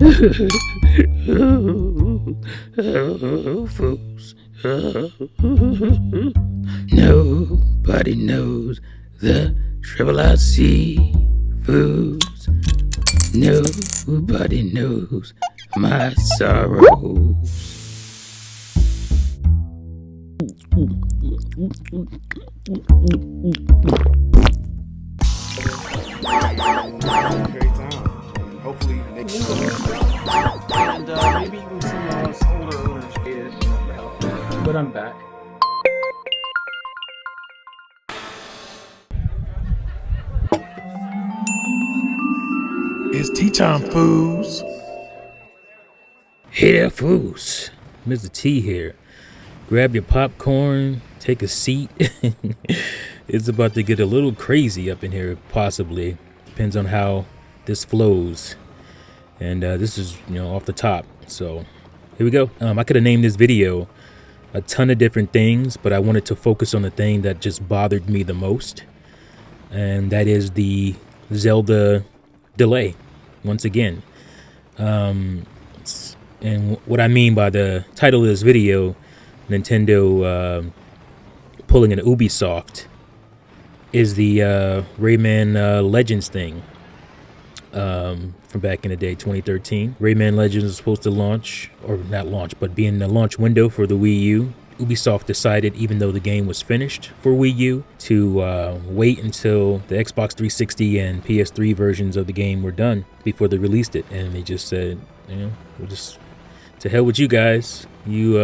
FOOS. Nobody knows the trouble I see. FOOS. Nobody knows my sorrows. Great time. And hopefully next year. And maybe even some of us older owners is. But I'm back. It's tea time, fools. Hey there, FOOS. Mizzah Tee here. Grab your popcorn, take a seat. It's about to get a little crazy up in here, possibly. Depends on how this flows. And this is, off the top. So here we go. I could have named this video a ton of different things, but I wanted to focus on the thing that just bothered me the most. And that is the Zelda delay, once again. And what I mean by the title of this video, Nintendo pulling an Ubisoft, is the Rayman Legends thing from back in the day, 2013. Rayman Legends was supposed to launch, or not launch, but be in the launch window for the Wii U. Ubisoft decided, even though the game was finished for Wii U, to wait until the Xbox 360 and PS3 versions of the game were done before they released it. And they just said, we'll just, to hell with you guys, you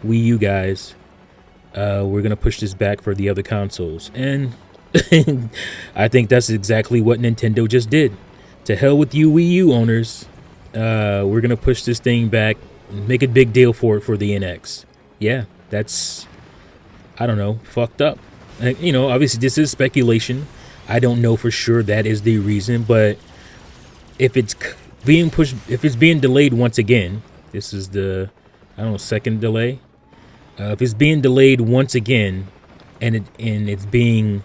Wii U guys, we're going to push this back for the other consoles. And I think that's exactly what Nintendo just did. To hell with you Wii U owners, we're going to push this thing back, make a big deal for it for the NX. Yeah, that's, I don't know, fucked up. And, obviously this is speculation. I don't know for sure that is the reason, but if it's being pushed, if it's being delayed once again, this is the, second delay. If it's being delayed once again, and it's being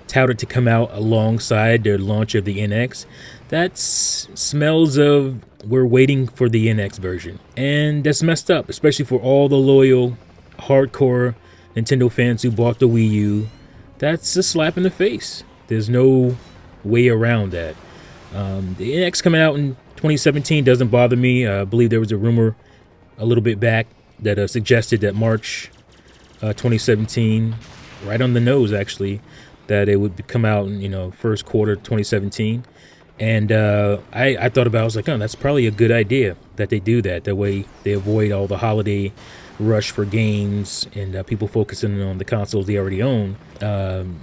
touted to come out alongside the launch of the NX, that smells of we're waiting for the NX version. And that's messed up, especially for all the loyal, hardcore Nintendo fans who bought the Wii U. That's a slap in the face. There's no way around that. The NX coming out in 2017 doesn't bother me. I believe there was a rumor a little bit back that suggested that March 2017, right on the nose actually, that it would come out in first quarter 2017. And I thought about it, I was like, oh, that's probably a good idea that they do that. That way they avoid all the holiday rush for games and people focusing on the consoles they already own.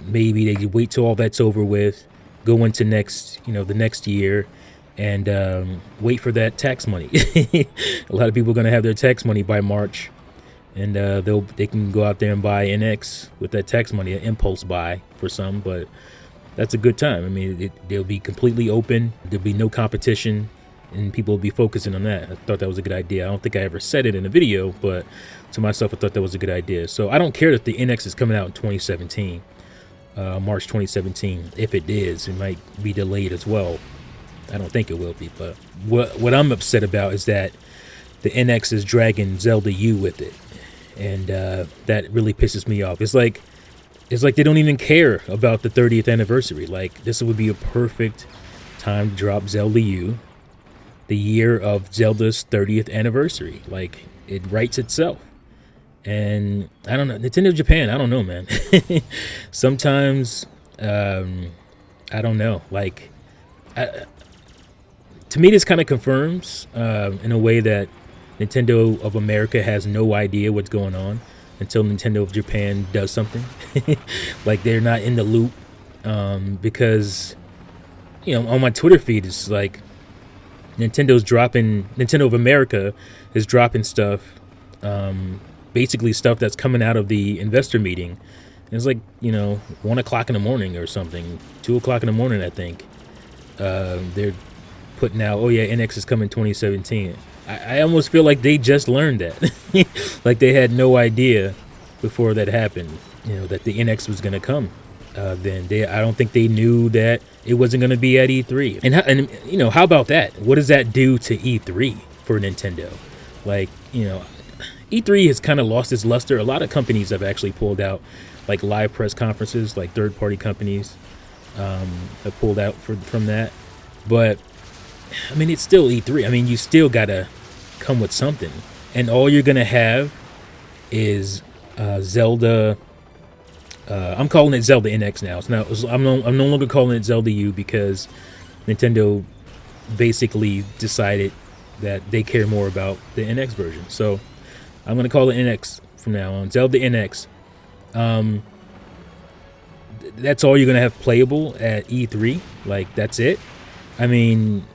Maybe they wait till all that's over with, go into the next year, and wait for that tax money. A lot of people are going to have their tax money by March, and they can go out there and buy NX with that tax money, an impulse buy for some, but that's a good time. I mean, they'll be completely open. There'll be no competition, and people will be focusing on that. I thought that was a good idea. I don't think I ever said it in a video, but to myself, I thought that was a good idea. So I don't care that the NX is coming out in 2017, March 2017. If it is, it might be delayed as well. I don't think it will be, but what I'm upset about is that the NX is dragging Zelda U with it, and that really pisses me off. It's like they don't even care about the 30th anniversary. Like, this would be a perfect time to drop Zelda U, the year of Zelda's 30th anniversary. Like, it writes itself. And I don't know, Nintendo Japan, I don't know, man. Sometimes, I don't know, like, to me, this kind of confirms in a way that Nintendo of America has no idea what's going on until Nintendo of Japan does something. Like, they're not in the loop, because, on my Twitter feed, it's like Nintendo of America is dropping stuff, basically stuff that's coming out of the investor meeting. And it's like, 1 o'clock in the morning or something, 2 o'clock in the morning, I think. They're putting out, oh yeah, NX is coming 2017. I almost feel like they just learned that. Like, they had no idea before that happened, that the NX was going to come. then. I don't think they knew that it wasn't going to be at E3. And you know, how about that? What does that do to E3 for Nintendo? Like, you know, E3 has kind of lost its luster. A lot of companies have actually pulled out, like live press conferences, like third-party companies have pulled out from that. But I mean, it's still E3. I mean, you still gotta come with something, and all you're gonna have is Zelda. I'm calling it Zelda NX now. I'm no longer calling it Zelda U, because Nintendo basically decided that they care more about the NX version. So I'm gonna call it NX from now on. Zelda NX. That's all you're gonna have playable at E3. Like, that's it. I mean,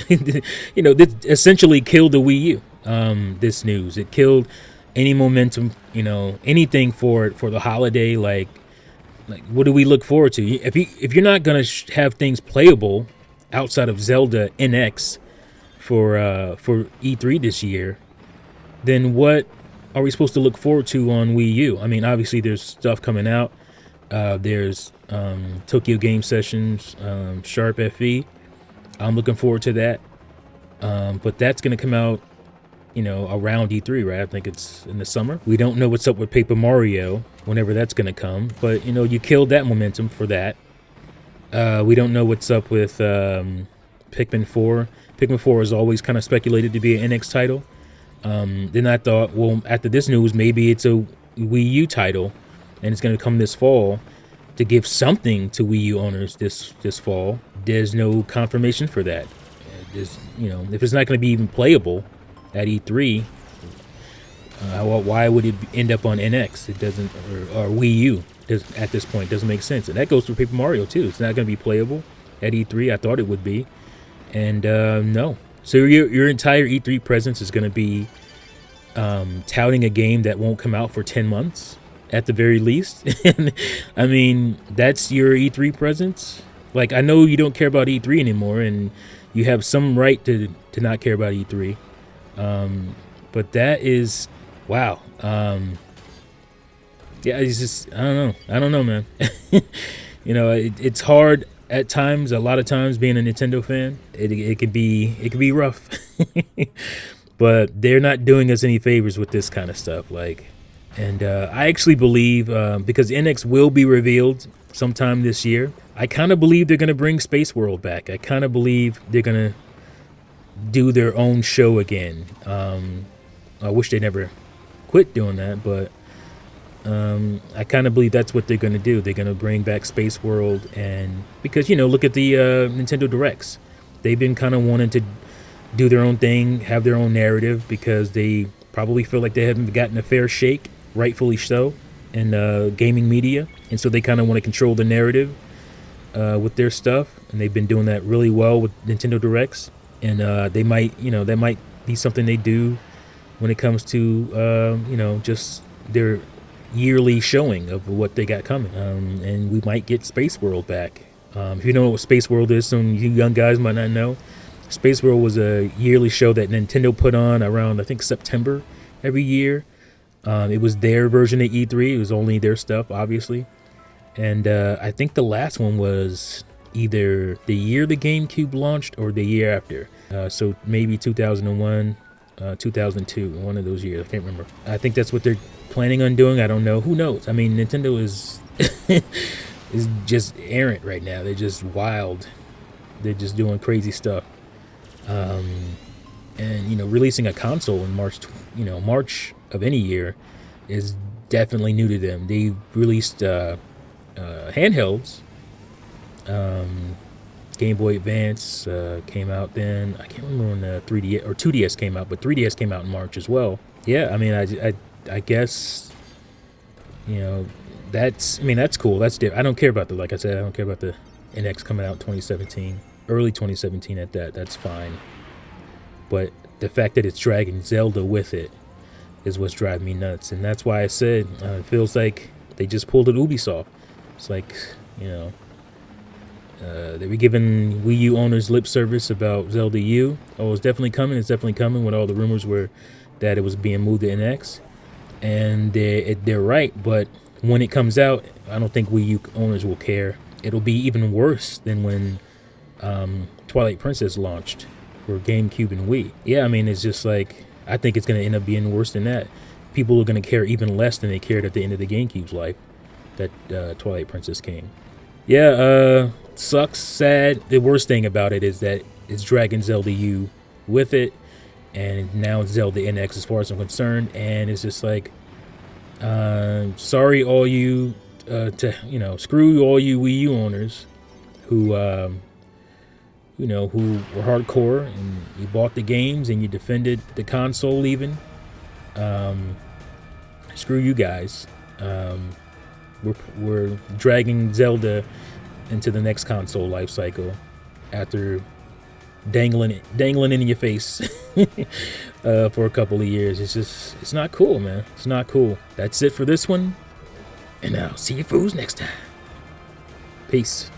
you know, this essentially killed the Wii U. This news, it killed any momentum, you know, anything for the holiday. Like what do we look forward to? If you're not gonna have things playable outside of Zelda NX for E3 this year, then what are we supposed to look forward to on Wii U? I mean, obviously there's stuff coming out. There's Tokyo Game Sessions, Sharp FE. I'm looking forward to that. But that's going to come out, you know, around E3, right? I think it's in the summer. We don't know what's up with Paper Mario, whenever that's going to come. But, you know, you killed that momentum for that. We don't know what's up with Pikmin 4. Pikmin 4 is always kind of speculated to be an NX title. Then I thought, well, after this news, maybe it's a Wii U title, and it's going to come this fall to give something to Wii U owners this fall. There's no confirmation for that. You know, if it's not going to be even playable at E3, why would it end up on NX? It doesn't, or Wii U at this point. Doesn't make sense. And that goes for Paper Mario too. It's not going to be playable at E3. I thought it would be, and no. So your entire E3 presence is going to be touting a game that won't come out for 10 months at the very least. I mean, that's your E3 presence. Like, I know you don't care about E3 anymore, and you have some right to not care about E3. But that is, wow. Yeah, it's just, I don't know, man. You know, it's hard at times. A lot of times, being a Nintendo fan, it could be rough. But they're not doing us any favors with this kind of stuff. Like, and I actually believe, because NX will be revealed sometime this year, I kind of believe they're going to bring Space World back. I kind of believe they're going to do their own show again. I wish they never quit doing that, but I kind of believe that's what they're going to do. They're going to bring back Space World, and because, you know, look at the Nintendo Directs. They've been kind of wanting to do their own thing, have their own narrative, because they probably feel like they haven't gotten a fair shake, rightfully so, in gaming media, and so they kind of want to control the narrative with their stuff, and they've been doing that really well with Nintendo Directs, and they might, you know, that might be something they do when it comes to you know, just their yearly showing of what they got coming, and we might get Space World back. If you don't know what Space World is, some of you young guys might not know. Space World was a yearly show that Nintendo put on around, I think, September every year. It was their version of E3. It was only their stuff, obviously. And I think the last one was either the year the GameCube launched or the year after. So maybe 2001, 2002, one of those years. I can't remember. I think that's what they're planning on doing. I don't know. Who knows? I mean, Nintendo is is just errant right now. They're just wild. They're just doing crazy stuff. And, you know, releasing a console in March of any year is definitely new to them. They released handhelds. Game Boy Advance came out then. I can't remember when the 3DS or 2DS came out, but 3DS came out in March as well. Yeah, I mean, I guess, you know, that's cool. That's different. I don't care about like I said, I don't care about the NX coming out 2017, early 2017 at that. That's fine. But the fact that it's dragging Zelda with it is what's driving me nuts. And that's why I said it feels like they just pulled an Ubisoft. It's like, you know, they were giving Wii U owners lip service about Zelda U. Oh, it's definitely coming. It's definitely coming, when all the rumors were that it was being moved to NX. And they're right, but when it comes out, I don't think Wii U owners will care. It'll be even worse than when Twilight Princess launched for GameCube and Wii. Yeah, I mean, it's just like, I think it's going to end up being worse than that. People are going to care even less than they cared at the end of the GameCube's life that Twilight Princess came. Yeah, sucks, sad. The worst thing about it is that it's dragging Zelda U with it, and now it's Zelda NX as far as I'm concerned, and it's just like, sorry all you, screw all you Wii U owners who, who were hardcore and you bought the games and you defended the console even. Screw you guys. We're dragging Zelda into the next console life cycle after dangling in your face for a couple of years. It's not cool, man. It's not cool. That's it for this one, and I'll see you fools next time. Peace.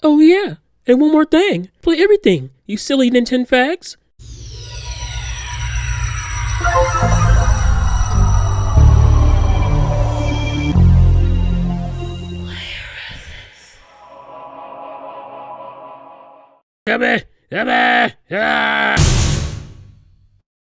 Oh yeah, and one more thing. Play everything, you silly Nintendo fags. Come here, come here.